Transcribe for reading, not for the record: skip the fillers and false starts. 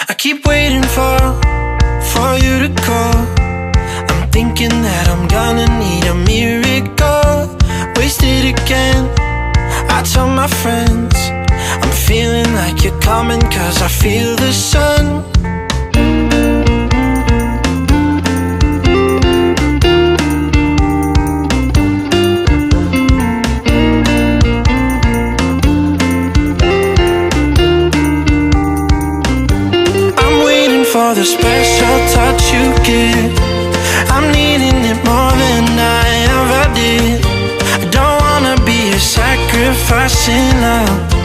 I keep waiting for you to call. I'm thinking that I'm gonna need a miracle. Wasted again, I tell my friends I'm feeling like you're coming, cause I feel the sun. For the special touch you give, I'm needing it more than I ever did. I don't wanna be a sacrifice in love.